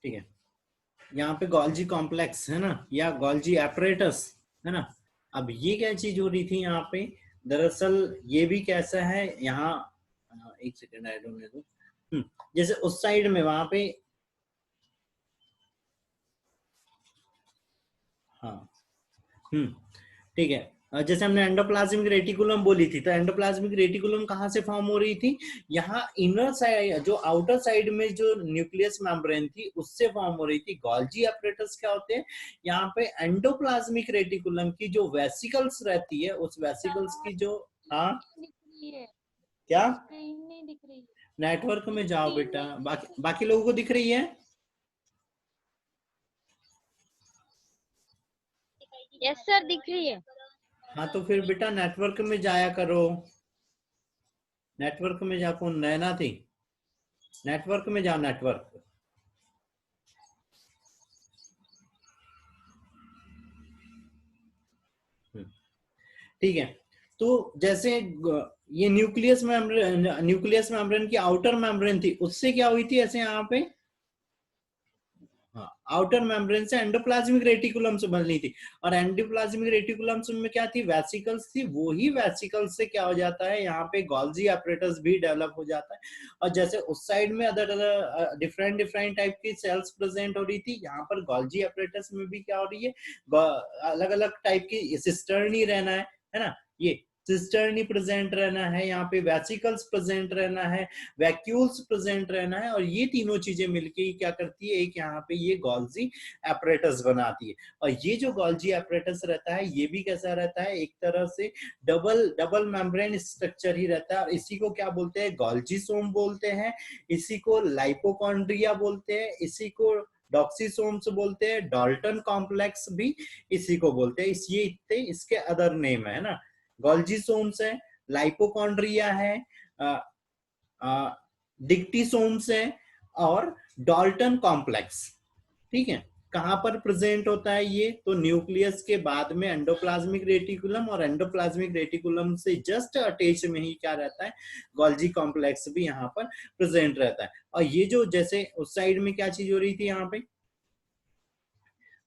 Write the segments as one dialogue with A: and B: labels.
A: ठीक है, यहाँ पे गोल्जी कॉम्प्लेक्स है ना, या गोल्जी एपरेटस है ना। अब ये क्या चीज हो रही थी यहाँ पे, दरअसल ये भी कैसा है यहाँ, एक सेकेंड ऐड होने दो। जैसे उस साइड में वहां पे, हाँ, ठीक है। जैसे हमने एंडोप्लाज्मिक रेटिकुलम बोली थी, तो एंडोप्लाज्मिक रेटिकुलम कहाँ से फॉर्म हो रही थी, यहाँ इनर साइड, जो आउटर साइड में जो न्यूक्लियस मेम्ब्रेन थी उससे फॉर्म हो रही थी। गोल्जी एपरेटस क्या होते हैं, यहाँ पे एंडोप्लाज्मिक रेटिकुलम की जो वेसिकल्स रहती है, उस वेसिकल्स की जो, हाँ
B: दिख रही है
A: क्या,
B: स्क्रीन नहीं दिख रही है।
A: नेटवर्क में जाओ
B: स्क्रीन
A: बेटा,
B: नहीं दिख
A: बाकी
B: रही।
A: बाकी लोगों को दिख रही है।
B: यस सर दिख रही है।
A: हाँ तो फिर बेटा नेटवर्क में जाया करो, नेटवर्क में जा, कौन नैना थी, नेटवर्क में जाओ, नेटवर्क। ठीक है, तो जैसे ये न्यूक्लियस मेम्ब्रेन की आउटर मेम्ब्रेन थी, उससे क्या हुई थी ऐसे यहाँ पे, हाँ, आउटर मेम्ब्रेन से एंडोप्लाज्मिक रेटिकुलम से बनी थी। और एंडोप्लाज्मिक रेटिकुलम में क्या थी, वेसिकल्स थी। वो ही वेसिकल्स से क्या हो जाता है, यहाँ पे गोल्जी एपरेटस भी डेवलप हो जाता है। और जैसे उस साइड में अदर डिफरेंट डिफरेंट टाइप की सेल्स प्रेजेंट हो रही थी, यहाँ पर गोल्जी एपरेटस में भी क्या हो रही है, अलग अलग टाइप की सिस्टर्नी रहना है ना, ये सिस्टर्नी प्रेजेंट रहना है, यहाँ पे वेसिकल्स प्रेजेंट रहना है, वैक्यूल्स प्रेजेंट रहना है। और ये तीनों चीजें मिलके क्या करती है, एक यहाँ पे ये गोल्जी एपरेटस बनाती है। और ये जो गोल्जी एपरेटस रहता है, ये भी कैसा रहता है, एक तरह से डबल डबल मेम्ब्रेन स्ट्रक्चर ही रहता है। और इसी को क्या बोलते हैं, गोल्जीसोम बोलते हैं, इसी को लाइपोकॉन्ड्रिया बोलते हैं, इसी को डॉक्सीसोम्स बोलते हैं, डाल्टन कॉम्प्लेक्स भी इसी को बोलते हैं। ये इतने इसके अदर नेम है ना, गोल्जीसोम्स है, लाइपोकॉन्ड्रिया है, डिक्टीसोम्स है, और डाल्टन कॉम्प्लेक्स। ठीक है, कहां पर प्रेजेंट होता है ये, तो न्यूक्लियस के बाद में एंडोप्लाज्मिक रेटिकुलम, और एंडोप्लाज्मिक रेटिकुलम से जस्ट अटैच में ही क्या रहता है, गोल्जी कॉम्प्लेक्स भी यहाँ पर प्रेजेंट रहता है। और ये जो जैसे उस साइड में क्या चीज हो रही थी, यहाँ पे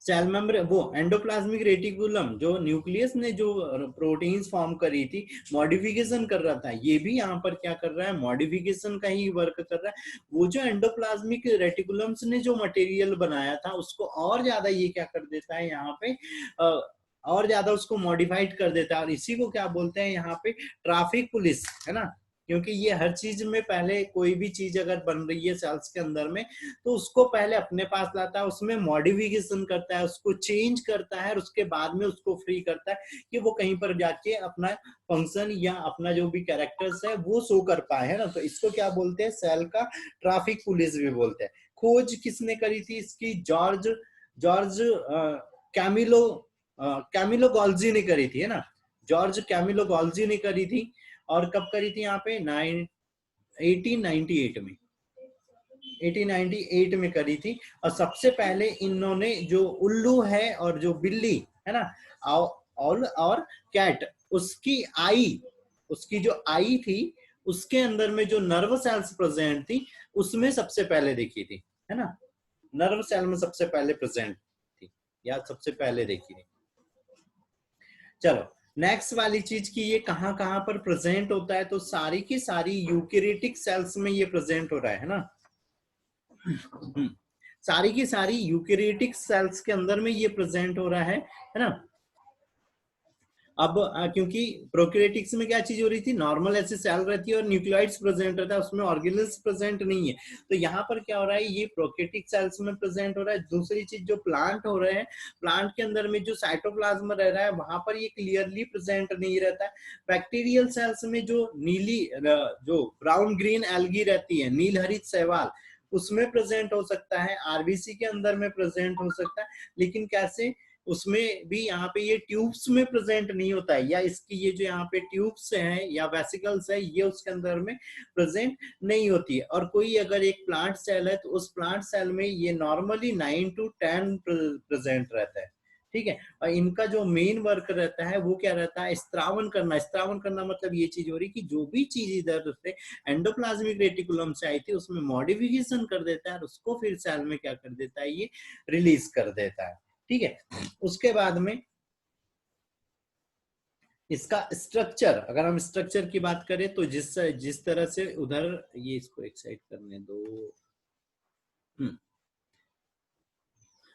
A: सेल मेम्ब्रेन, वो एंडोप्लाज्मिक रेटिकुलम जो न्यूक्लियस ने जो प्रोटीन्स फॉर्म करी थी, मॉडिफिकेशन कर रहा था, ये भी यहाँ पर क्या कर रहा है, मॉडिफिकेशन का ही वर्क कर रहा है। वो जो एंडोप्लाज्मिक रेटिकुलम्स ने जो मटेरियल बनाया था, उसको और ज्यादा ये क्या कर देता है यहाँ पे, और ज्यादा उसको मॉडिफाइड कर देता है। और इसी को क्या बोलते हैं यहाँ पे, ट्रैफिक पुलिस, है ना। क्योंकि ये हर चीज में पहले कोई भी चीज अगर बन रही है सेल्स के अंदर में, तो उसको पहले अपने पास लाता है, उसमें मॉडिफिकेशन करता है, उसको चेंज करता है, और उसके बाद में उसको फ्री करता है कि वो कहीं पर जाके अपना फंक्शन या अपना जो भी कैरेक्टर्स है वो शो कर पाए, है ना। तो इसको क्या बोलते हैं, सेल का ट्रैफिक पुलिस भी बोलते हैं। खोज किसने करी थी इसकी, George George Camillo Camillo Golgi ने करी थी, है ना, जॉर्ज कैमिलो गॉल्जी ने करी थी। और कब करी थी यहाँ पे, 1898 में, 1898 में करी थी। और सबसे पहले इन्होंने जो उल्लू है और जो बिल्ली है ना, और कैट, उसकी आई, उसकी जो आई थी, उसके अंदर में जो नर्व सेल्स प्रेजेंट थी, उसमें सबसे पहले देखी थी, है ना, नर्व सेल में सबसे पहले प्रेजेंट थी, या सबसे पहले देखी थी। चलो नेक्स्ट वाली चीज की, ये कहां कहां पर प्रेजेंट होता है, तो सारी की सारी यूकेरियोटिक सेल्स में ये प्रेजेंट हो रहा है ना। सारी की सारी यूकेरियोटिक सेल्स के अंदर में ये प्रेजेंट हो रहा है ना। अब क्योंकि प्रोकैरियोटिक्स में क्या चीज हो रही थी, नॉर्मल ऐसे सेल रहती है और न्यूक्लियोइड्स प्रेजेंट रहता है, उसमें ऑर्गेनेल्स प्रेजेंट नहीं है। तो यहाँ पर क्या हो रहा है, ये प्रोकैरियोटिक सेल्स में प्रेजेंट हो रहा है। दूसरी चीज, जो प्लांट हो रहे हैं, प्लांट के अंदर में जो साइटोप्लाज्म रह रहा है, वहां पर ये क्लियरली प्रेजेंट नहीं रहता है। बैक्टीरियल सेल्स में जो नीली, जो ब्राउन ग्रीन एल्गी रहती है, नील हरित शैवाल, उसमें प्रेजेंट हो सकता है, आरबीसी के अंदर में प्रेजेंट हो सकता है। लेकिन कैसे, उसमें भी यहाँ पे ये ट्यूब्स में प्रेजेंट नहीं होता है, या इसकी ये जो यहाँ पे ट्यूब्स हैं या वेसिकल्स है, ये उसके अंदर में प्रेजेंट नहीं होती है। और कोई अगर एक प्लांट सेल है, तो उस प्लांट सेल में ये नॉर्मली 9 to 10 प्रेजेंट रहता है। ठीक है। और इनका जो मेन वर्क रहता है वो क्या रहता है, स्त्रावन करना। स्त्रावन करना मतलब ये चीज हो रही कि जो भी चीज इधर से एंडोप्लाज्मिक रेटिकुलम से आई थी उसमें मॉडिफिकेशन कर देता है और उसको फिर सेल में क्या कर देता है, ये रिलीज कर देता है। ठीक है। उसके बाद में इसका स्ट्रक्चर, अगर हम स्ट्रक्चर की बात करें तो जिस तरह से उधर, ये इसको एक साइड करने दो।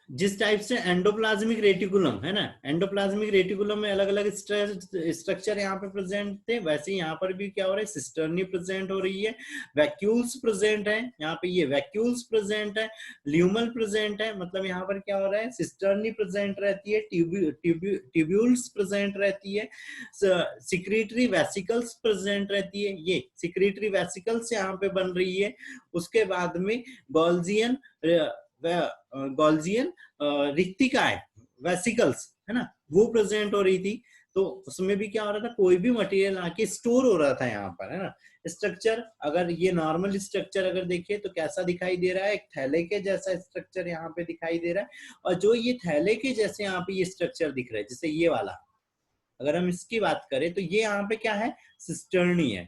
A: जिस टाइप से एंडोप्लाज्मिक रेटिकुलम है ना, एंडोप्लाज्मिक रेटिकुलम में अलग अलग स्ट्रक्चर यहाँ पे प्रेजेंट थे, वैसे यहाँ पर भी क्या हो रहा है, सिस्टर्नी प्रेजेंट हो रही है, वैक्यूल्स प्रेजेंट है, यहाँ पे ये वैक्यूल्स प्रेजेंट है, ल्यूमल प्रेजेंट है। मतलब यहाँ पर क्या हो रहा है, सिस्टर्नी प्रेजेंट रहती है, ट्यूब्यूल्स प्रेजेंट रहती है, सिक्रीटरी वेसिकल्स प्रेजेंट रहती है, ये सिक्रीटरी वेसिकल्स यहाँ पे बन रही है। उसके बाद में गॉल्जियन रिक्तिकाएं, वेसिकल्स है ना, वो प्रेजेंट हो रही थी। तो उसमें भी क्या हो रहा था, कोई भी मटेरियल आके स्टोर हो रहा था यहाँ पर, है ना। स्ट्रक्चर, अगर ये नॉर्मल स्ट्रक्चर अगर देखिए तो कैसा दिखाई दे रहा है, एक थैले के जैसा स्ट्रक्चर यहाँ पे दिखाई दे रहा है। और जो ये थैले के जैसे यहाँ पे ये स्ट्रक्चर दिख रहा है, जैसे ये वाला, अगर हम इसकी बात करें तो ये यहाँ पे क्या है, सिस्टर्नी है।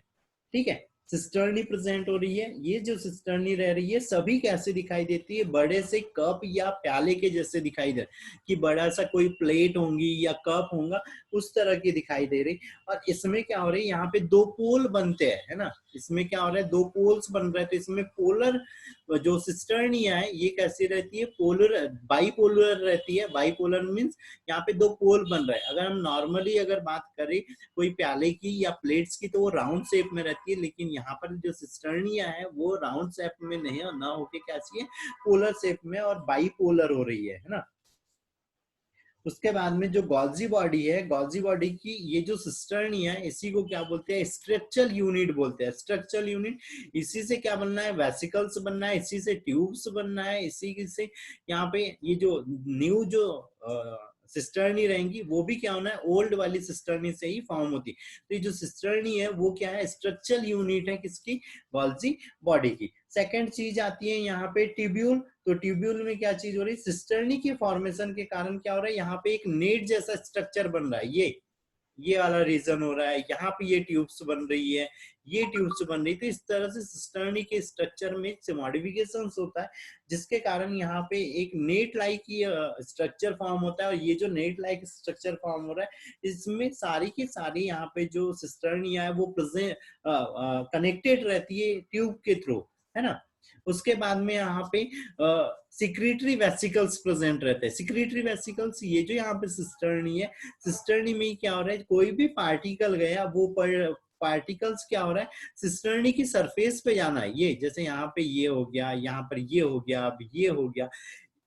A: ठीक है, सिस्टर्नी प्रेजेंट हो रही है। ये जो सिस्टर्नी रह रही है सभी कैसे दिखाई देती है, बड़े से कप या प्याले के जैसे दिखाई दे, कि बड़ा सा कोई प्लेट होंगी या कप होगा, उस तरह की दिखाई दे रही। और इसमें क्या हो रही है, यहाँ पे दो पोल बनते हैं, है ना। इसमें क्या हो रहा है, दो पोल्स बन रहे हैं। तो इसमें पोलर जो सिस्टर्निया है ये कैसी रहती है, पोलर, बाइपोलर रहती है। बाइपोलर मींस यहाँ पे दो पोल बन रहे हैं। अगर हम नॉर्मली अगर बात करें कोई प्याले की या प्लेट्स की तो वो राउंड शेप में रहती है, लेकिन यहाँ पर जो सिस्टर्निया है वो राउंड शेप में नहीं, ना होके कैसी है, पोलर शेप में और बाइपोलर हो रही है ना। उसके बाद में जो गॉल्जी बॉडी है, गॉल्जी बॉडी की ये जो सिस्टर्निया है, इसी को क्या बोलते हैं, स्ट्रक्चरल यूनिट बोलते हैं। स्ट्रक्चरल यूनिट, इसी से क्या बनना है, वेसिकल्स बनना है, इसी से ट्यूब्स बनना है, इसी से यहाँ पे ये जो न्यू जो सिस्टर्नी रहेंगी वो भी क्या होना है, ओल्ड वाली सिस्टर्नी से ही फॉर्म होती। तो ये जो सिस्टर्नी है वो क्या है, स्ट्रक्चरल यूनिट है किसकी, गॉल्जी बॉडी की। सेकंड चीज आती है यहाँ पे ट्यूब्यूल। तो ट्यूब्यूल में क्या चीज हो रही है, सिस्टर्नी के फॉर्मेशन के कारण क्या हो रहा है, यहाँ पे एक नेट जैसा स्ट्रक्चर बन रहा है, ये वाला रीजन हो रहा है। यहाँ पे ये ट्यूब्स बन रही है, ये ट्यूब्स बन रही। तो इस तरह से सिस्टर्नी के स्ट्रक्चर में मॉडिफिकेशन होता है, जिसके कारण यहाँ पे एक नेट लाइक स्ट्रक्चर फॉर्म होता है। और ये जो नेट लाइक स्ट्रक्चर फॉर्म हो रहा है, इसमें सारी की सारी यहाँ पे जो सिस्टर्निया है वो प्रेजेंट कनेक्टेड रहती है ट्यूब के थ्रू, है ना। उसके बाद में यहाँ पे सिक्रीटरी वेसिकल्स प्रेजेंट रहते हैं। सिक्रीटरी वेसिकल्स, ये जो यहाँ पे सिस्टर्नी है, सिस्टर्नी में क्या हो रहा है, कोई भी पार्टिकल गया वो पार्टिकल्स क्या हो रहा है, सिस्टर्नी की सरफेस पे जाना है। ये जैसे यहाँ पे ये हो गया, यहाँ पर ये हो गया, अब ये हो गया,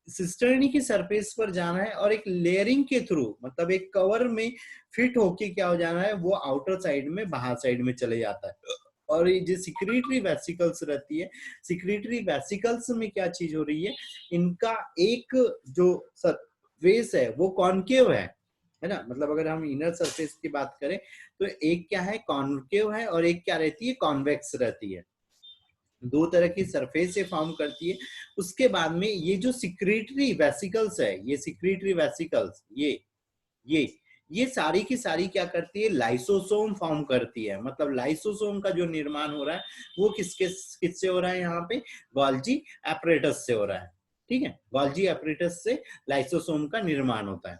A: सिस्टर्नी की सरफेस पर जाना है और एक लेयरिंग के थ्रू, मतलब एक कवर में फिट होके क्या हो जाना है, वो आउटर साइड में, बाहर साइड में चले जाता है। और ये जो सिक्रीटरी वेसिकल्स रहती है, सिक्रीटरी वेसिकल्स में क्या चीज हो रही है, इनका एक जो सरफेस है वो कॉनकेव है ना। मतलब अगर हम इनर सरफेस की बात करें तो एक क्या है, कॉनकेव है, और एक क्या रहती है, कॉन्वेक्स रहती है। दो तरह की सरफेस से फॉर्म करती है। उसके बाद में ये जो सिक्रीटरी वेसिकल्स है, ये सिक्रीटरी वेसिकल्स, ये सारी की सारी क्या करती है, लाइसोसोम फॉर्म करती है। मतलब लाइसोसोम का जो निर्माण हो रहा है वो किससे हो रहा है, यहाँ पे गॉल्जी एपरेटस से हो रहा है। ठीक है, गॉल्जी एपरेटस से लाइसोसोम का निर्माण होता है।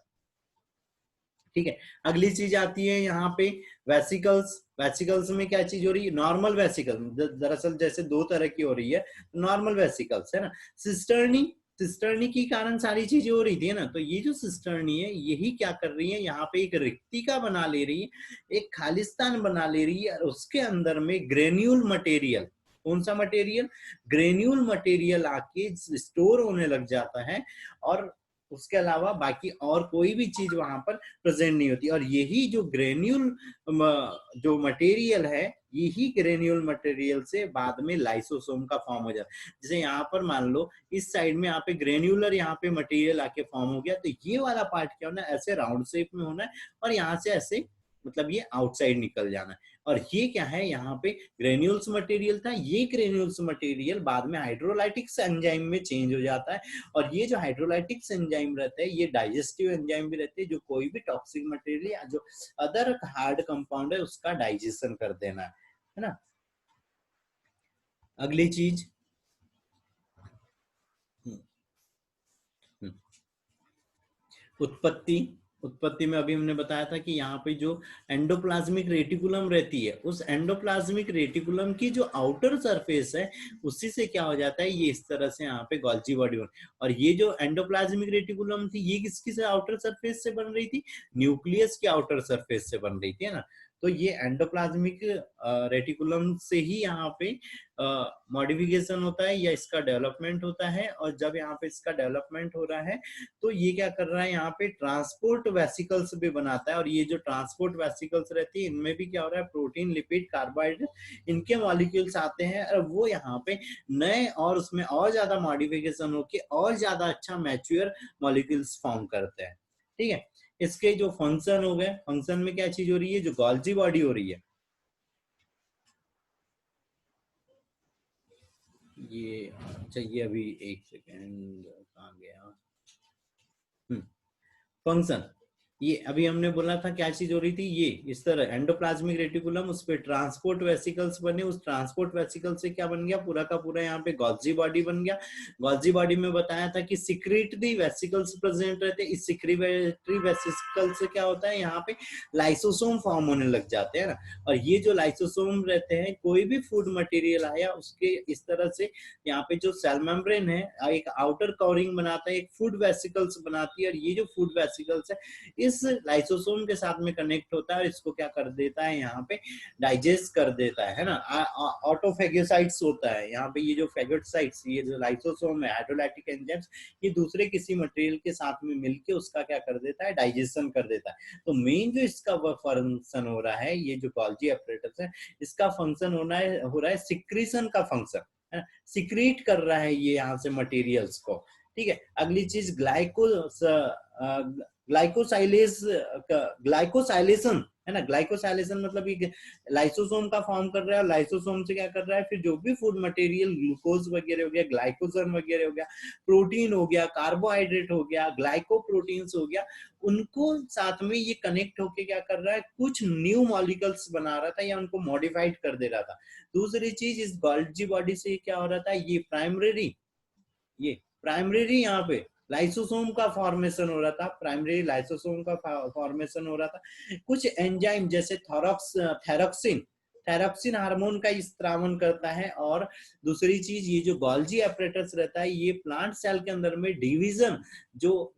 A: ठीक है, अगली चीज आती है यहाँ पे वेसिकल्स। वेसिकल्स में क्या चीज हो रही है, नॉर्मल वेसिकल, दरअसल जैसे दो तरह की हो रही है, नॉर्मल वेसिकल्स है ना। सिस्टर्नी के कारण सारी चीजें हो रही थी ना। तो ये जो सिस्टर्नी है यही क्या कर रही है, यहाँ पे एक रिक्तिका बना ले रही है, एक खालिस्तान बना ले रही है, और उसके अंदर में ग्रेन्यूल मटेरियल, कौन सा मटेरियल, ग्रेन्यूल मटेरियल आके स्टोर होने लग जाता है। और उसके अलावा बाकी और कोई भी चीज वहां पर प्रेजेंट नहीं होती। और यही जो ग्रेन्यूल जो मटेरियल है, यही ग्रेन्यूल मटेरियल से बाद में लाइसोसोम का फॉर्म हो जाता है। जैसे यहाँ पर मान लो इस साइड में यहाँ पे ग्रेन्यूलर यहाँ पे मटेरियल आके फॉर्म हो गया, तो ये वाला पार्ट क्या होना है, ऐसे राउंड शेप में होना है, और यहाँ से ऐसे मतलब ये आउटसाइड निकल जाना है। और ये क्या है, यहाँ पे ग्रेन्यूल्स मटेरियल था, ये ग्रेन्यूल्स मटेरियल बाद में हाइड्रोलाइटिक्स एंजाइम में चेंज हो जाता है, और ये जो हाइड्रोलाइटिक्स एंजाइम रहते हैं ये डाइजेस्टिव एंजाइम भी रहते हैं, जो कोई भी टॉक्सिक मटेरियल या जो अदर हार्ड कंपाउंड है उसका डाइजेशन कर देना है ना। अगली चीज, उत्पत्ति। उत्पत्ति में अभी हमने बताया था कि यहाँ पे जो एंडोप्लाज्मिक रेटिकुलम रहती है, उस एंडोप्लाज्मिक रेटिकुलम की जो आउटर सरफेस है उसी से क्या हो जाता है, ये इस तरह से यहाँ पे गोल्जी बॉडी बन, और ये जो एंडोप्लाज्मिक रेटिकुलम थी ये किसकी से आउटर सरफेस से बन रही थी, न्यूक्लियस की आउटर सरफेस से बन रही थी, है ना। तो ये एंडोप्लाज्मिक रेटिकुलम से ही यहाँ पे मॉडिफिकेशन होता है या इसका डेवलपमेंट होता है, और जब यहाँ पे इसका डेवलपमेंट हो रहा है तो ये क्या कर रहा है, यहाँ पे ट्रांसपोर्ट वेसिकल्स भी बनाता है, और ये जो ट्रांसपोर्ट वेसिकल्स रहती है इनमें भी क्या हो रहा है, प्रोटीन, लिपिड, कार्बोहाइड्रेट इनके मॉलिक्यूल्स आते हैं, और वो यहाँ पे नए और उसमें और ज्यादा मॉडिफिकेशन होके और ज्यादा अच्छा मैच्योर मॉलिक्यूल्स फॉर्म करते हैं। ठीक है, इसके जो फंक्शन हो गए, फंक्शन में क्या चीज हो रही है, जो गोल्जी बॉडी हो रही है, ये चाहिए अभी, एक सेकेंड कहाँ गया, फंक्शन। ये अभी हमने बोला था क्या चीज हो रही थी, ये इस तरह एंडोप्लाज्मिक रेटिकुलम, उस पे ट्रांसपोर्ट वेसिकल्स बने, उस ट्रांसपोर्ट वेसिकल से क्या बन गया, पूरा का पूरा यहाँ पे गोल्जी बॉडी बन गया। गोल्जी बॉडी में बताया था कि सिक्रीटरी वेसिकल्स प्रेजेंट रहते हैं, इस सिक्रीटरी वेसिकल से क्या होता है, यहाँ पे लाइसोसोम फॉर्म होने लग जाते हैं ना, और ये जो लाइसोसोम रहते हैं, कोई भी फूड मटेरियल आया उसके इस तरह से यहाँ पे जो सेल मेम्ब्रेन है एक आउटर कवरिंग बनाता है, एक फूड वेसिकल्स बनाती है, और ये जो फूड वेसिकल्स है इस लाइसोसोम के साथ में कनेक्ट होता है, और इसको क्या कर देता है, यहाँ पे डाइजेस्ट कर देता है ना। ऑटोफेगोसाइट्स होता है यहाँ पे, ये जो फेगोसाइट्स, ये जो लाइसोसोम है, हाइड्रोलाइटिक एंजाइम्स, ये दूसरे किसी मटेरियल के साथ में मिलके उसका क्या कर देता है, डाइजेशन कर देता है। तो मेन जो इसका वह फंक्शन हो रहा है, ये जो गोल्जी एपरेटस है इसका फंक्शन हो रहा है सिक्रीशन का फंक्शन, सिक्रीट कर रहा है ये यहाँ से मटेरियल्स को। ठीक है, अगली चीज ग्लाइकोसाइलेस, ग्लाइकोसाइलेशन है ना, ग्लाइकोसाइलेशन मतलब ये लाइसोसोम का फॉर्म कर रहा है, लाइसोसोम से क्या कर रहा है, फिर जो भी फूड मटेरियल ग्लूकोज वगैरह हो गया, ग्लाइकोजन वगैरह हो गया, प्रोटीन हो गया, कार्बोहाइड्रेट हो गया, ग्लाइकोप्रोटीन्स हो गया, उनको साथ में ये कनेक्ट होके क्या कर रहा है, कुछ न्यू मॉलिक्यूल्स बना रहा था या उनको मॉडिफाइड कर दे रहा था। दूसरी चीज, इस गोल्जी बॉडी से क्या हो रहा था, ये प्राइमरी यहाँ पे लाइसोसोम का फॉर्मेशन हो रहा था, प्राइमरी लाइसोसोम का फॉर्मेशन हो रहा था। कुछ एंजाइम जैसे थैरोक्सिन, थैरोक्सिन हार्मोन का स्त्रावन करता है, और दूसरी चीज ये जो गोल्जी एपरेटस रहता है ये प्लांट सेल के अंदर में डिवीजन, जो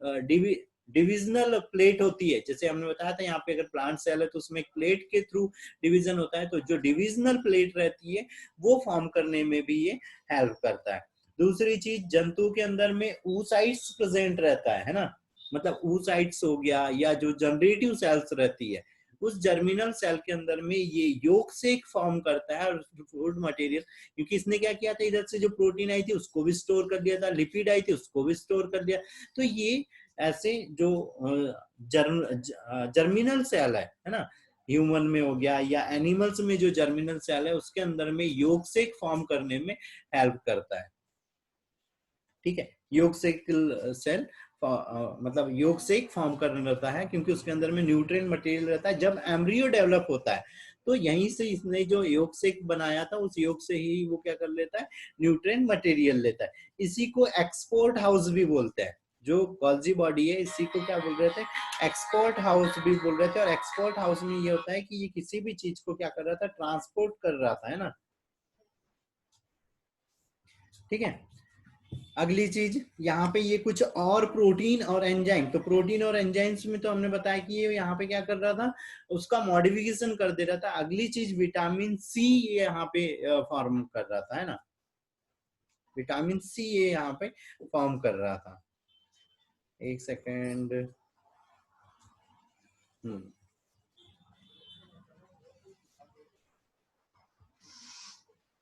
A: डिविजनल प्लेट होती है, जैसे हमने बताया था यहाँ पे अगर प्लांट सेल है तो उसमें प्लेट के थ्रू डिवीजन होता है, तो जो डिविजनल प्लेट रहती है वो फॉर्म करने में भी ये हेल्प करता है। दूसरी चीज, जंतु के अंदर में oocytes प्रेजेंट रहता है ना, मतलब oocytes हो गया, या जो जनरेटिव सेल्स रहती है उस जर्मिनल सेल के अंदर में ये योग से एक फॉर्म करता है, और फूड मटेरियल, क्योंकि इसने क्या किया था, इधर से जो प्रोटीन आई थी उसको भी स्टोर कर लिया था, लिपिड आई थी उसको भी स्टोर कर लिया। तो ये ऐसे जो जर्मिनल सेल है ना, ह्यूमन में हो गया या एनिमल्स में जो जर्मिनल सेल है उसके अंदर में योग से एक फॉर्म करने में हेल्प करता है। ठीक है, योग से सेल मतलब योग से एक फॉर्म करना रहता है, क्योंकि उसके अंदर में न्यूट्रिएंट मटेरियल रहता है। जब एम्ब्रियो डेवलप होता है तो यहीं से इसने जो योग से बनाया था उस योग से ही वो क्या कर लेता है, न्यूट्रिएंट मटेरियल लेता है। इसी को एक्सपोर्ट हाउस भी बोलते हैं, जो गोल्जी बॉडी है इसी को क्या बोल रहे थे, एक्सपोर्ट हाउस भी बोल रहे थे। और एक्सपोर्ट हाउस में ये होता है कि ये किसी भी चीज को क्या कर रहा था, ट्रांसपोर्ट कर रहा था, है ना। ठीक है, अगली चीज यहाँ पे ये कुछ और प्रोटीन और एंजाइम, तो प्रोटीन और एंजाइम्स में तो हमने बताया कि ये यहाँ पे क्या कर रहा था, उसका मॉडिफिकेशन कर दे रहा था। अगली चीज विटामिन सी ये यहाँ पे फॉर्म कर रहा था, है ना, विटामिन सी ये यहाँ पे फॉर्म कर रहा था। एक सेकेंड,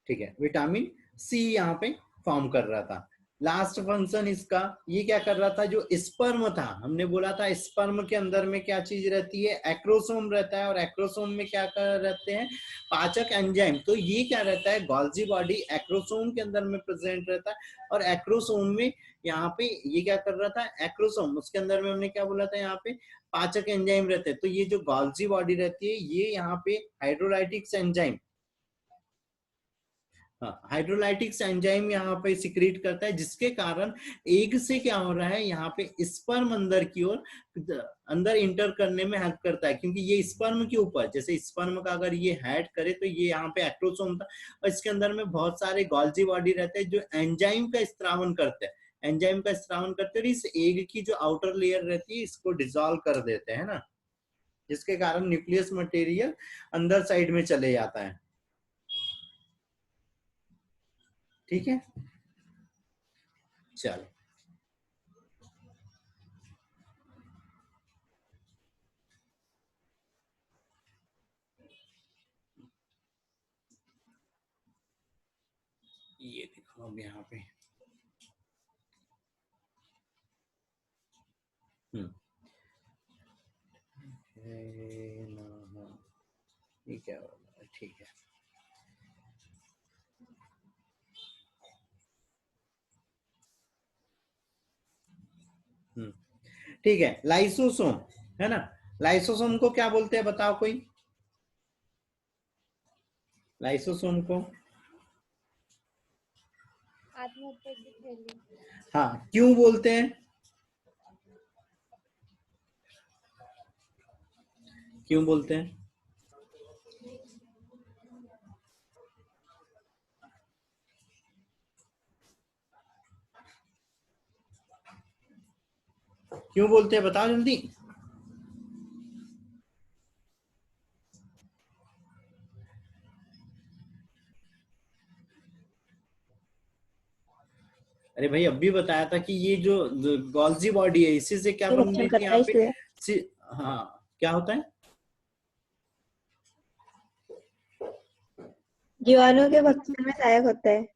A: ठीक है, विटामिन सी यहाँ पे फॉर्म कर रहा था। लास्ट फंक्शन इसका ये क्या कर रहा था, जो स्पर्म था, हमने बोला था स्पर्म के अंदर में क्या चीज रहती है, एक्रोसोम रहता है, और एक्रोसोम में क्या कर रहते हैं, पाचक एंजाइम। तो ये क्या रहता है, गोल्जी बॉडी एक्रोसोम के अंदर में प्रेजेंट रहता है, और एक्रोसोम में यहाँ पे ये क्या कर रहा था, एक्रोसोम उसके अंदर में हमने क्या बोला था, यहाँ पे पाचक एंजाइम रहते हैं। तो ये जो गोल्जी बॉडी रहती है, ये यहाँ पे हाइड्रोलाइटिक्स एंजाइम, हाइड्रोलाइटिक्स एंजाइम यहाँ पे सिक्रीट करता है, जिसके कारण एग से क्या हो रहा है, यहाँ पे स्पर्म अंदर की ओर अंदर इंटर करने में हेल्प करता है, क्योंकि ये स्पर्म के ऊपर, जैसे स्पर्म का अगर ये हेड करे तो ये यहाँ पे एक्रोसोम था, और इसके अंदर में बहुत सारे गोल्जी बॉडी रहते हैं जो एंजाइम का स्त्रावन करते हैं, एंजाइम का स्त्रावन करते हैं, इस एग की जो आउटर लेयर रहती है इसको डिसॉल्व कर देते हैं ना, जिसके कारण न्यूक्लियस मटेरियल अंदर साइड में चले जाता है। ठीक है, चलो ये देखो अब यहाँ पे ये क्या होगा, ठीक है, ठीक है, लाइसोसोम है ना, लाइसोसोम को क्या बोलते हैं बताओ कोई, लाइसोसोम को,
B: आत्महत्या की थैली।
A: हाँ क्यों बोलते हैं, क्यों बोलते हैं, क्यों बोलते हैं बताओ जल्दी। अरे भाई अभी बताया था कि ये जो गोल्जी बॉडी है इसी से क्या बन रही थी यहाँ पे, हाँ क्या होता है,
C: जीवाणु के भक्षण में सहायक होता है,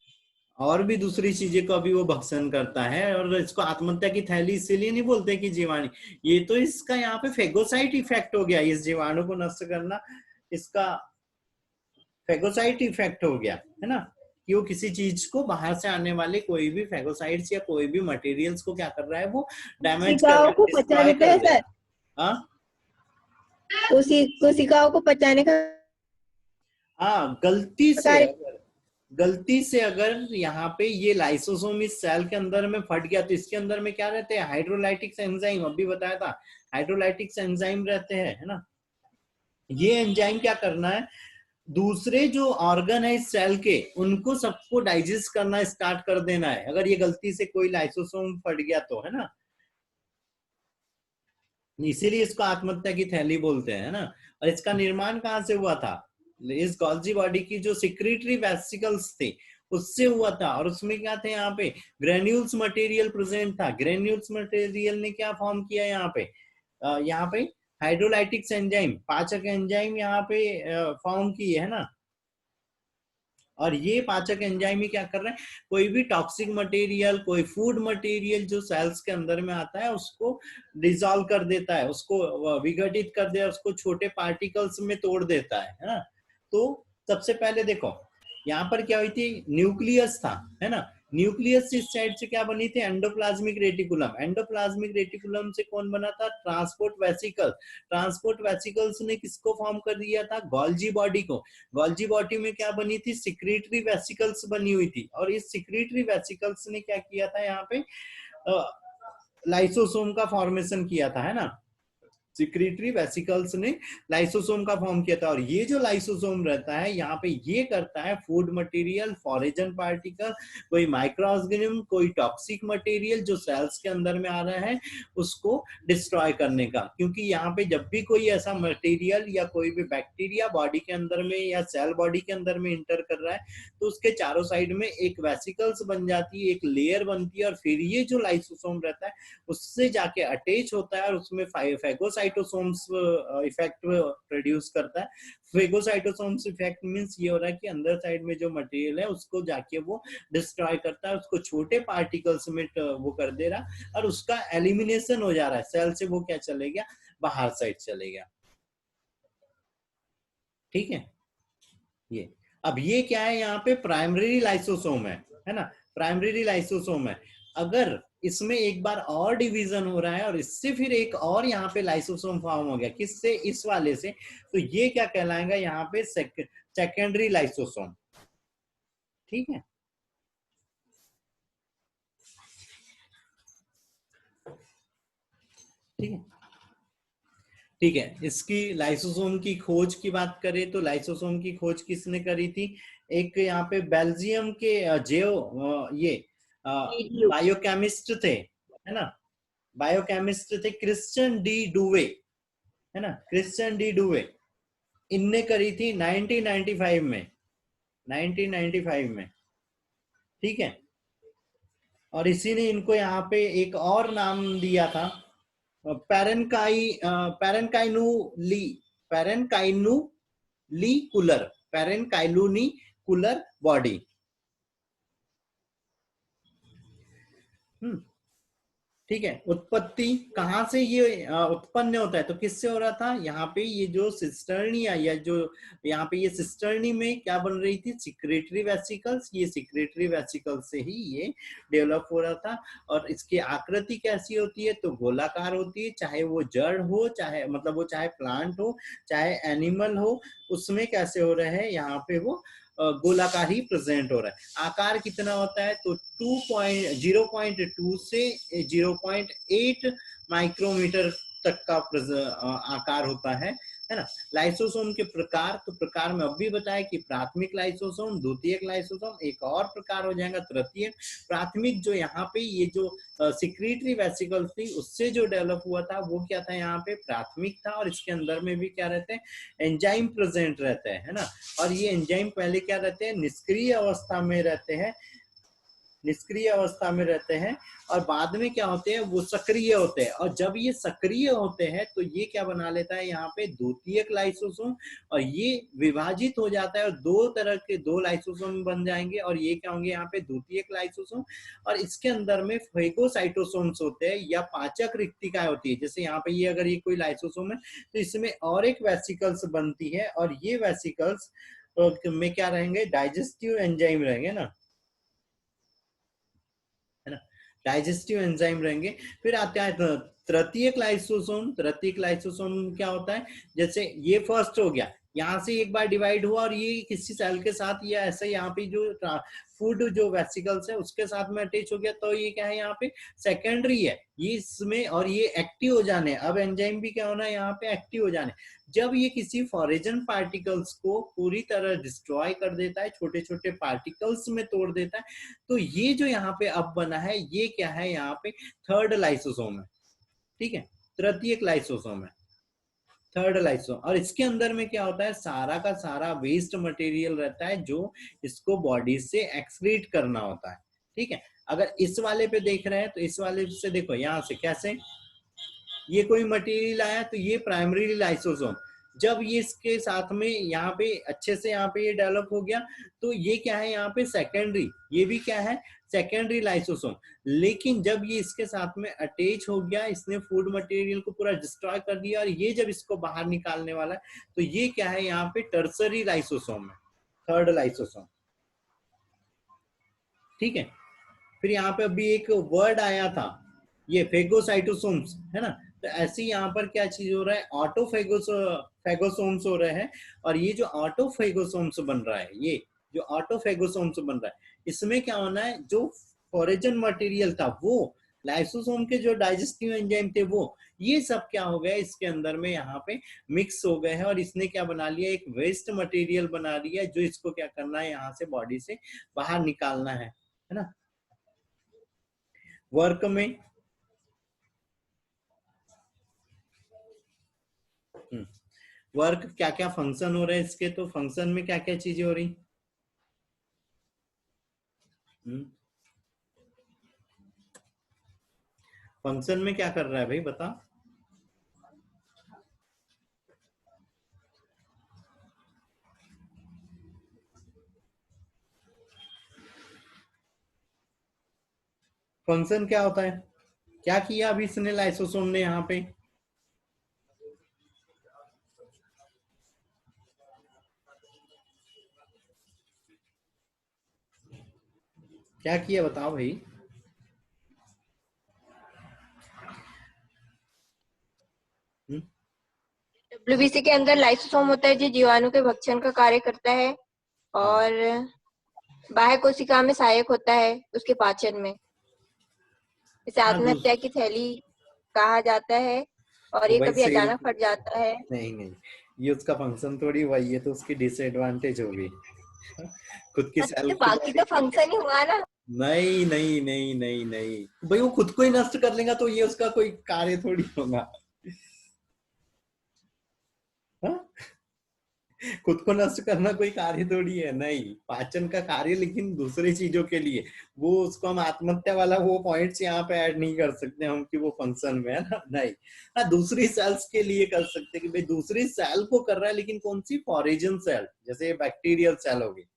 A: और भी दूसरी चीजें को अभी वो भक्षण करता है, और इसको आत्महत्या की थैली इसीलिए नहीं बोलते कि जीवाणु, ये तो इसका यहाँ पे फेगोसाइट इफेक्ट हो गया, इस जीवाणु को नष्ट करना इसका फेगोसाइट इफेक्ट हो गया है ना, कि वो किसी चीज को बाहर से आने वाले कोई भी फेगोसाइट्स या कोई भी मटेरियल्स को क्या कर रहा है, वो डैमेज कर रहा है,
C: को पचा
A: डिस्ट्रॉय
C: देता है
A: कर दे
C: सर,
A: हाँ
C: कोशिकाओं को पचाने का
A: हाँ, गलती से अगर यहाँ पे ये लाइसोसोम इस सेल के अंदर में फट गया, तो इसके अंदर में क्या रहते हैं, हाइड्रोलाइटिक्स एंजाइम, अभी बताया था हाइड्रोलाइटिक्स एंजाइम रहते हैं है ना, ये एंजाइम क्या करना है, दूसरे जो ऑर्गन है इस सेल के उनको सबको डाइजेस्ट करना स्टार्ट कर देना है, अगर ये गलती से कोई लाइसोसोम फट गया तो है ना, इसीलिए इसको आत्महत्या की थैली बोलते हैं ना। और इसका निर्माण कहाँ से हुआ था, इस गोल्जी बॉडी की जो सिक्रेटरी वेसिकल्स थे उससे हुआ था, और उसमें क्या थे, यहाँ पे ग्रेन्यूल्स मटेरियल प्रेजेंट था, ग्रेन्यूल्स मटेरियल ने क्या फॉर्म किया यहाँ पे हाइड्रोलाइटिक्स एंजाइम, पाचक एंजाइम यहाँ पे फॉर्म की है ना, और ये पाचक एंजाइम ही क्या कर रहे हैं, कोई भी टॉक्सिक मटेरियल, कोई फूड मटेरियल जो सेल्स के अंदर में आता है उसको डिसॉल्व कर देता है, उसको विघटित कर देता है, उसको छोटे पार्टिकल्स में तोड़ देता है ना। तो सबसे पहले देखो यहाँ पर क्या हुई थी, न्यूक्लियस था है ना, न्यूक्लियस इस साइड से क्या बनी थी, एंडोप्लाज्मिक रेटिकुलम, एंडोप्लाज्मिक रेटिकुलम से कौन बना था, ट्रांसपोर्ट वेसिकल, ट्रांसपोर्ट वेसिकल्स ने किसको फॉर्म कर दिया था, गोल्जी बॉडी को, गोल्जी बॉडी में क्या बनी थी, सिक्रेटरी वेसिकल्स बनी हुई थी, और इस सिक्रेटरी वेसिकल्स ने क्या किया था, यहाँ पे लाइसोसोम का फॉर्मेशन किया था है ना, सिक्रेटरी वेसिकल्स ने लाइसोसोम का फॉर्म किया था, और ये जो लाइसोसोम रहता है यहाँ पे ये करता है फूड मटेरियल, फॉरेजन पार्टिकल, कोई माइक्रोऑर्गेनिज्म, कोई टॉक्सिक मटेरियल जो सेल्स के अंदर में आ रहा है उसको डिस्ट्रॉय करने का, क्योंकि यहाँ पे जब भी कोई ऐसा मटेरियल या कोई भी बैक्टीरिया बॉडी के अंदर में या सेल बॉडी के अंदर में इंटर कर रहा है तो उसके चारों साइड में एक वेसिकल्स बन जाती है, एक लेयर बनती है, और फिर ये जो लाइसोसोम रहता है उससे जाके अटैच होता है और उसमें फेगोसाइट फेगोसाइटोसोम्स इफेक्ट प्रोड्यूस करता है। फेगोसाइटोसोम्स इफेक्ट मींस ये हो रहा है कि अंदर साइड में जो मटेरियल है उसको जाके वो डिस्ट्रॉय करता है, उसको छोटे पार्टिकल्स में वो कर दे रहा और उसका एलिमिनेशन हो जा रहा है सेल से, वो क्या चले गया, बाहर साइड चले गया। ठीक है, ये अब ये क्या है, यहाँ पे प्राइमरी लाइसोसोम है ना, प्राइमरी लाइसोसोम है। अगर इसमें एक बार और डिवीजन हो रहा है और इससे फिर एक और यहाँ पे लाइसोसोम फॉर्म हो गया, किससे, इस वाले से, तो ये क्या कहलाएगा यहाँ पे सेकेंडरी लाइसोसोम। ठीक है, ठीक है, ठीक है। इसकी लाइसोसोम की खोज की बात करें तो लाइसोसोम की खोज किसने करी थी, एक यहाँ पे बेल्जियम के ये बायोकेमिस्ट थे, है ना, बायोकेमिस्ट थे क्रिश्चियन डी डुवे, है ना, क्रिश्चियन डी डुवे, इनने करी थी 1995 में, 1995 में। ठीक है, और इसी ने इनको यहाँ पे एक और नाम दिया था, पेरेनकाइनु ली, पेरेनकाइनु ली कुलर, पेरेनकाइलुनी कुलर बॉडी। ठीक है, उत्पत्ति कहाँ से ये उत्पन्न होता है, तो किससे हो रहा था, यहाँ पे ये जो सिस्टर्नी या जो यहाँ पे ये सिस्टर्नी में क्या बन रही थी, सिक्रेटरी वेसिकल्स, ये सिक्रेटरी वेसिकल्स से ही ये डेवलप हो रहा था। और इसकी आकृति कैसी होती है, तो गोलाकार होती है, चाहे वो जड़ हो, चाहे मतलब वो चाहे प्लांट हो चाहे एनिमल हो, उसमें कैसे हो रहे हैं, यहाँ पे वो गोलाकार ही प्रेजेंट हो रहा है। आकार कितना होता है, तो 0.2 से 0.8 माइक्रोमीटर तक का आकार होता है ना। लाइसोसोम के प्रकार, तो प्रकार में अभी बताया कि प्राथमिक लाइसोसोम, द्वितीयक लाइसोसोम, एक और प्रकार हो जाएगा तृतीयक। प्राथमिक जो यहाँ पे ये जो सिक्रेटरी वेसिकल थी उससे जो डेवलप हुआ था वो क्या था, यहाँ पे प्राथमिक था, और इसके अंदर में भी क्या रहते हैं, एंजाइम प्रेजेंट रहते हैं, है ना। और ये एंजाइम पहले क्या रहते हैं, निष्क्रिय अवस्था में रहते हैं, निष्क्रिय अवस्था में रहते हैं, और बाद में क्या होते हैं, वो सक्रिय होते हैं। और जब ये सक्रिय होते हैं तो ये क्या बना लेता है, यहाँ पे द्वितीयक लाइसोसोम, और ये विभाजित हो जाता है और दो तरह के दो लाइसोसोम बन जाएंगे, और ये क्या होंगे, यहाँ पे द्वितीयक लाइसोसोम। और इसके अंदर में फेगोसाइटोसोम्स होते हैं या पाचक रिक्तिकाएं होती है। जैसे यहाँ पे ये अगर ये कोई लाइसोसोम है तो इसमें और एक वेसिकल्स बनती है, और ये वेसिकल्स में क्या रहेंगे, डाइजेस्टिव एंजाइम रहेंगे ना, है ना, डाइजेस्टिव एंजाइम रहेंगे। फिर आता है तृतीयक लाइसोसोम। तृतीयक लाइसोसोम क्या होता है, जैसे ये फर्स्ट हो गया, यहाँ से एक बार डिवाइड हुआ और ये किसी सेल के साथ या ऐसे यहाँ पे जो फूड जो वेसिकल्स है उसके साथ में अटैच हो गया, तो ये क्या है, यहाँ पे सेकेंडरी है ये इसमें, और ये एक्टिव हो जाने, अब एंजाइम भी क्या होना है, यहाँ पे एक्टिव हो जाने। जब ये किसी फॉरेजन पार्टिकल्स को पूरी तरह डिस्ट्रॉय कर देता है, छोटे छोटे पार्टिकल्स में तोड़ देता है, तो ये जो यहाँ पे अब बना है ये क्या है, यहाँ पे थर्ड लाइसोसोम है। ठीक है, तृतीयक लाइसोसोम है, थर्ड लाइसोसोम। और इसके अंदर में क्या होता है, सारा का सारा वेस्ट मटेरियल रहता है जो इसको बॉडी से एक्सक्रीट करना होता है। ठीक है, अगर इस वाले पे देख रहे हैं तो इस वाले से देखो, यहाँ से कैसे ये कोई मटेरियल आया तो ये प्राइमरी लाइसोसोम, जब ये इसके साथ में यहाँ पे अच्छे से यहाँ पे ये डेवलप हो गया तो ये क्या है, यहाँ पे सेकेंडरी, ये भी क्या है, सेकेंडरी लाइसोसोम। लेकिन जब ये इसके साथ में अटैच हो गया, इसने फूड मटेरियल को पूरा डिस्ट्रॉय कर दिया, और ये जब इसको बाहर निकालने वाला है तो ये क्या है, यहाँ पे टर्सरी लाइसोसोम है, थर्ड लाइसोसोम। ठीक है, फिर यहाँ पे अभी एक वर्ड आया था, ये फेगोसाइटोसोम्स, है ना। तो ऐसे ही यहाँ पर क्या चीज हो रहा है, फेगोसोम्स हो रहे हैं। और ये जो ऑटोफेगोसोम्स बन रहा है, ये जो ऑटोफेगोसोम्स बन रहा है, इसमें क्या होना है, जो फॉरेजन मटेरियल था वो, लाइसोसोम के जो डाइजेस्टिव एंजाइम थे वो, ये सब क्या हो गया, इसके अंदर में यहाँ पे मिक्स हो गए हैं, और इसने क्या बना लिया, एक वेस्ट मटेरियल बना लिया, जो इसको क्या करना है, यहाँ से बॉडी से बाहर निकालना है ना। वर्क में वर्क क्या क्या फंक्शन हो रहे हैं इसके, तो फंक्शन में क्या क्या चीजें हो रही, फंक्शन में क्या कर रहा है भाई बता। फंक्शन क्या होता है? क्या किया अभी इसने लाइसोसोम ने यहाँ पे? क्या किया बताओ भाई? हम्म?
C: डब्ल्यूबीसी के अंदर लाइसोसोम होता है जो जीवाणु के भक्षण का कार्य करता है
A: हाँ
C: और बाह्य कोशिका में सहायक होता है उसके पाचन में। इसे
A: हाँ,
C: आत्महत्या की थैली कहा जाता है और
A: तो
C: ये
A: भाई
C: कभी
A: सेल,
C: अचानक फट जाता है।
A: नहीं नहीं, ये उसका फंक्शन थोड़ी हुआ, ये तो उसकी डिसएडवांटेज होगी। खुद की
C: अच्छा,
A: सेल्फ
C: बाकी
A: बॉडी।
C: तो फंक्शन ही हुआ ना।
A: नहीं नहीं नहीं नहीं नहीं, भाई वो खुद को ही नष्ट कर लेगा तो ये उसका कोई कार्य थोड़ी होगा। हाँ? खुद को नष्ट करना कोई कार्य थोड़ी है, नहीं, पाचन का कार्य लेकिन दूसरी चीजों के लिए। वो उसको हम आत्महत्या वाला वो पॉइंट्स यहाँ पे ऐड नहीं कर सकते हम कि वो फंक्शन में है ना, नहीं। हाँ, दूसरी सेल्स के लिए कर सकते हैं कि भाई दूसरी सेल को कर रहा है, लेकिन कौन सी? फॉरेजन सेल, जैसे बैक्टीरियल सेल होगी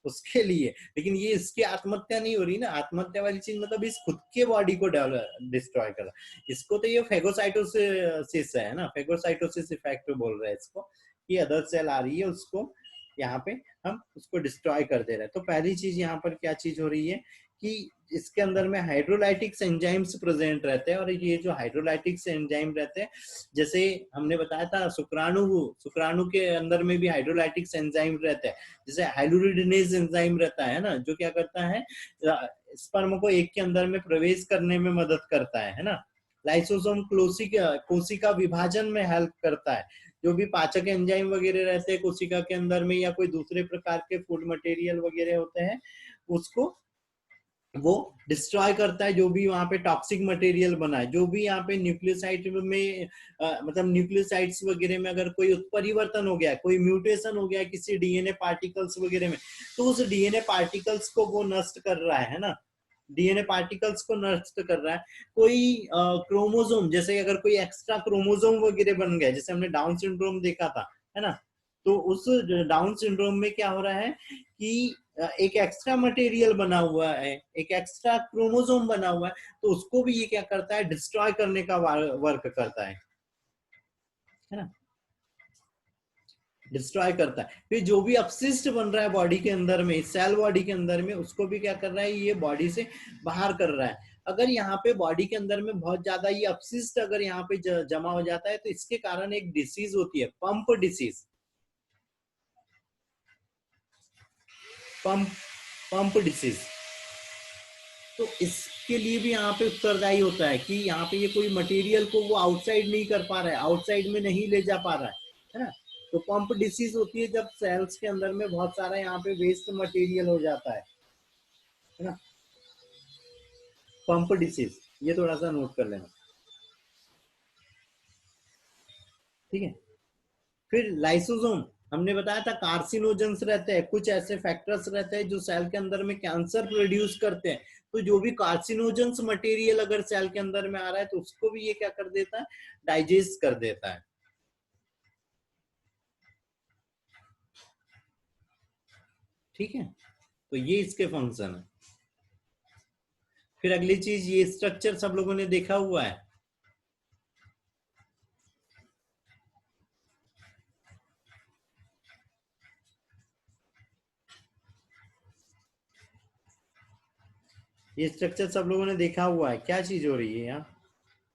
A: उसके लिए। लेकिन ये इसकी आत्महत्या नहीं हो रही ना, आत्महत्या वाली चीज मतलब इस खुद के बॉडी को डिस्ट्रॉय कर रहा है। इसको तो ये फेगोसाइटोसिस है ना, फेगोसाइटोसिस इफेक्ट बोल रहे हैं इसको, कि अदर सेल आ रही है उसको यहाँ पे हम उसको डिस्ट्रॉय कर दे रहे हैं। तो पहली चीज यहाँ पर क्या चीज हो रही है कि इसके अंदर में हाइड्रोलाइटिक्स एंजाइम्स प्रेजेंट रहते हैं, और ये जो हाइड्रोलाइटिक्स एंजाइम रहते हैं, जैसे हमने बताया था शुक्राणु के अंदर में भी हाइड्रोलाइटिक्स एंजाइम रहते हैं। जैसे हाइलुरिडनेज एंजाइम रहता है ना, जो क्या करता है, स्पर्म को एक के अंदर में प्रवेश करने में मदद करता है ना। लाइसोसोम कोशिका विभाजन में हेल्प करता है। जो भी पाचक एंजाइम वगैरह रहते हैं कोशिका के अंदर में, या कोई दूसरे प्रकार के फूड मटेरियल वगैरह होते हैं, उसको वो डिस्ट्रॉय करता है। जो भी वहां पे टॉक्सिक मटेरियल बना है, जो भी यहाँ पे न्यूक्लियोसाइड में मतलब न्यूक्लियोसाइड्स वगैरह में अगर कोई उत्परिवर्तन हो गया, कोई म्यूटेशन हो गया किसी डीएनए पार्टिकल्स वगैरह में, तो उस डीएनए पार्टिकल्स को वो नष्ट कर रहा है ना, डीएनए पार्टिकल्स को नष्ट कर रहा है। कोई क्रोमोसोम, जैसे अगर कोई एक्स्ट्रा क्रोमोसोम वगैरह बन गया, जैसे हमने डाउन सिंड्रोम देखा था, है ना, तो उस डाउन सिंड्रोम में क्या हो रहा है कि एक एक्स्ट्रा मटेरियल बना हुआ है, एक एक्स्ट्रा क्रोमोसोम बना हुआ है, तो उसको भी ये क्या करता है, डिस्ट्रॉय करने का वर्क करता है ना, डिस्ट्रॉय करता है। फिर जो भी अपशिष्ट बन रहा है बॉडी के अंदर में, सेल बॉडी के अंदर में, उसको भी क्या कर रहा है, ये बॉडी से बाहर कर रहा है। अगर यहाँ पे बॉडी के अंदर में बहुत ज्यादा ये अपशिष्ट अगर यहाँ पे जमा हो जाता है, तो इसके कारण एक डिसीज होती है, pump disease, pump pump disease. तो इसके लिए भी यहाँ पे उत्तरदायी होता है कि यहाँ पे ये कोई मटेरियल को वो आउटसाइड नहीं कर पा रहा है, आउटसाइड में नहीं ले जा पा रहा है ना। तो पंप डिसीज होती है जब सेल्स के अंदर में बहुत सारा यहाँ पे वेस्ट मटेरियल हो जाता है ना, पंप डिसीज। ये थोड़ा सा नोट कर लेना, ठीक है। फिर लाइसोसोम, हमने बताया था कार्सिनोजेंस रहते हैं, कुछ ऐसे फैक्टर्स रहते हैं जो सेल के अंदर में कैंसर प्रोड्यूस करते हैं। तो जो भी कार्सिनोजेंस मटेरियल अगर सेल के अंदर में आ रहा है, तो उसको भी ये क्या कर देता है, डाइजेस्ट कर देता है, ठीक है। तो ये इसके फंक्शन है। फिर अगली चीज, ये स्ट्रक्चर सब लोगों ने देखा हुआ है, ये स्ट्रक्चर सब लोगों ने देखा हुआ है। क्या चीज हो रही है यहाँ,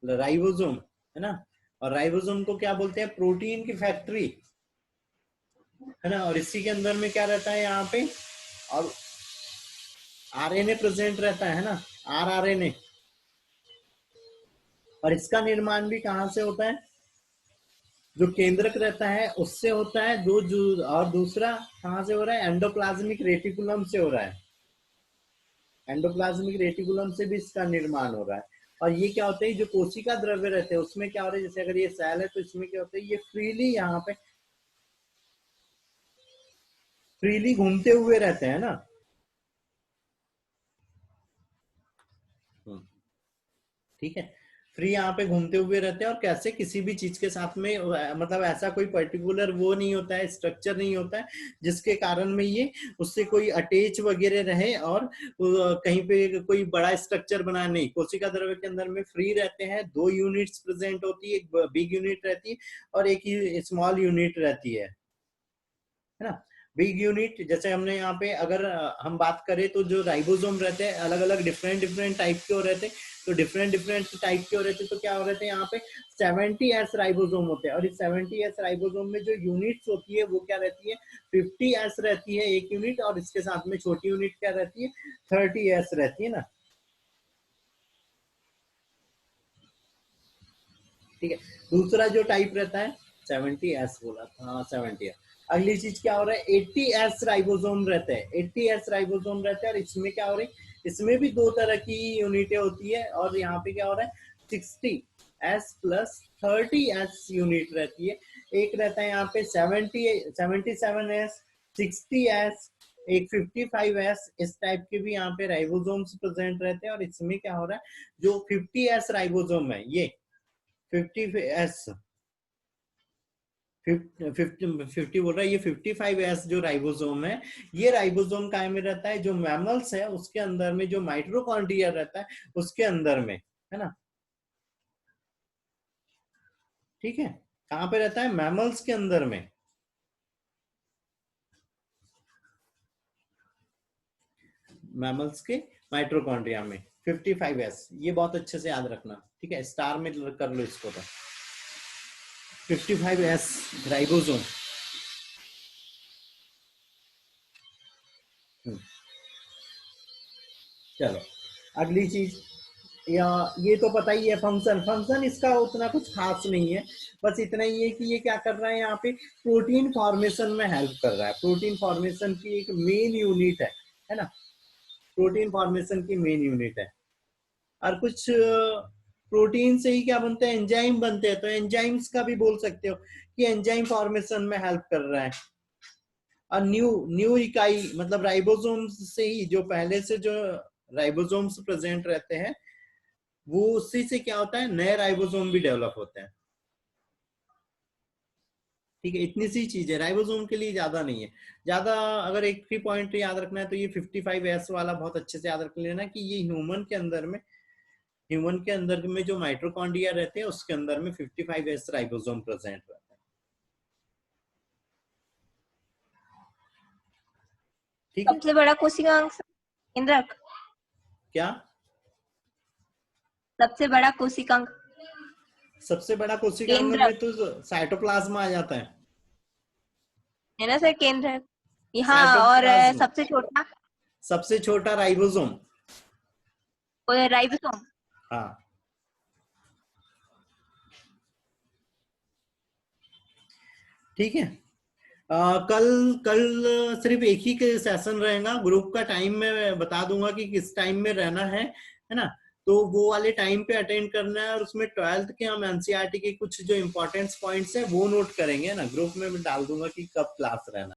A: राइबोसोम, है ना। और राइबोसोम को क्या बोलते हैं, प्रोटीन की फैक्ट्री, है ना। और इसी के अंदर में क्या रहता है यहाँ पे, और आरएनए प्रेजेंट रहता है ना, आरआरएनए। और इसका निर्माण भी कहाँ से होता है, जो केंद्रक रहता है उससे होता है, और दूसरा कहाँ से हो रहा है, एंडोप्लाज्मिक रेटिकुलम से हो रहा है। एंडोप्लाज्मिक रेटिकुलम से भी इसका निर्माण हो रहा है। और ये क्या होता है, जो कोशिका द्रव्य रहते हैं उसमें क्या हो रहा है, जैसे अगर ये सेल है तो इसमें क्या होता है, ये फ्रीली यहाँ पे फ्रीली घूमते हुए रहते हैं ना। ठीक है। फ्री यहाँ पे घूमते हुए रहते हैं और कैसे किसी भी चीज के साथ में मतलब ऐसा कोई पर्टिकुलर वो नहीं होता है, स्ट्रक्चर नहीं होता है जिसके कारण में ये उससे कोई अटैच वगैरह रहे और कहीं पे कोई बड़ा स्ट्रक्चर बना नहीं। कोशिका द्रव्य के अंदर में फ्री रहते हैं, 2 यूनिट्स प्रेजेंट होती है, एक बिग यूनिट रहती है और एक स्मॉल यूनिट रहती है ना। बिग यूनिट जैसे हमने यहाँ पे अगर हम बात करें तो जो राइबोसोम रहते हैं अलग अलग डिफरेंट टाइप के हो रहते हैं, तो डिफरेंट टाइप के हो रहते हैं, तो क्या हो रहते हैं यहाँ पे 70S राइबोसोम होते हैं और इस 70S राइबोसोम में जो यूनिट्स होती है वो क्या रहती है 50S रहती है एक यूनिट, और इसके साथ में छोटी यूनिट क्या रहती है 30S रहती है ना। ठीक है, दूसरा जो टाइप रहता है 70S बोला था, हाँ 70S। अगली चीज क्या हो रहा है 80S राइबोसोम रहते हैं, 80S राइबोसोम रहते हैं और इसमें क्या हो रही है, इसमें भी 2 तरह की यूनिटें होती है और यहाँ पे क्या हो रहा है 60S प्लस 30S यूनिट रहती है। एक रहता है यहाँ पे 77S, 60S, एक 55S, इस टाइप के भी यहाँ पे राइबोसोम्स प्रेजेंट रहते हैं और इसमें क्या हो रहा है जो 50S राइबोसोम है ये 50S 50 बोल रहा है, ये 55S जो राइबोसोम है ये राइबोसोम काय में रहता है जो मैमल्स है उसके अंदर में, जो माइटोकॉन्ड्रिया रहता है उसके अंदर में, है ना। ठीक है, कहां पे रहता है मैमल्स के अंदर में। मैमल्स के माइटोकॉन्ड्रिया में 55S, ये बहुत अच्छे से याद रखना, ठीक है, स्टार में कर लो इसको तो 55S राइबोसोम। चलो अगली चीज, या ये तो पता ही है फंक्शन इसका उतना कुछ खास नहीं है, बस इतना ही है कि ये क्या कर रहा है यहाँ पे प्रोटीन फॉर्मेशन में हेल्प कर रहा है, प्रोटीन फॉर्मेशन की एक मेन यूनिट है ना, प्रोटीन फॉर्मेशन की मेन यूनिट है। और कुछ प्रोटीन से ही क्या बनते हैं एंजाइम बनते हैं, तो एंजाइम्स का भी बोल सकते हो कि एंजाइम फॉर्मेशन में हेल्प कर रहा है। और न्यू इकाई मतलब राइबोसोम्स से ही जो पहले से जो राइबोसोम्स प्रेजेंट रहते हैं वो उसी से क्या होता है नए राइबोसोम भी डेवलप होते हैं। ठीक है, इतनी सी चीज है राइबोसोम के लिए, ज्यादा नहीं है। ज्यादा अगर एक ही पॉइंट याद रखना है तो ये 55S वाला बहुत अच्छे से याद रख लेना कि ये ह्यूमन के अंदर में जो माइटोकॉन्ड्रिया रहते हैं उसके अंदर में 55S राइबोसोम प्रेजेंट रहता है। ठीक है,
C: सबसे बड़ा कोशिकांग केंद्रक,
A: क्या
C: सबसे बड़ा कोशिकांग
A: सबसे बड़ा कोशिकांग में तो साइटोप्लाज्मा आ जाता
C: है ना सर, केंद्रक यहाँ, और
A: साइटोप्लाज्म सबसे छोटा राइबोसोम,
C: राइबोसोम।
A: हाँ ठीक है। कल सिर्फ एक ही सेशन रहेगा, ग्रुप का टाइम मैं बता दूंगा कि किस टाइम में रहना है ना, तो वो वाले टाइम पे अटेंड करना है और उसमें 12th के हम एनसीईआरटी के कुछ जो इंपॉर्टेंट पॉइंट्स है वो नोट करेंगे ना, ग्रुप में मैं डाल दूंगा कि कब क्लास रहना।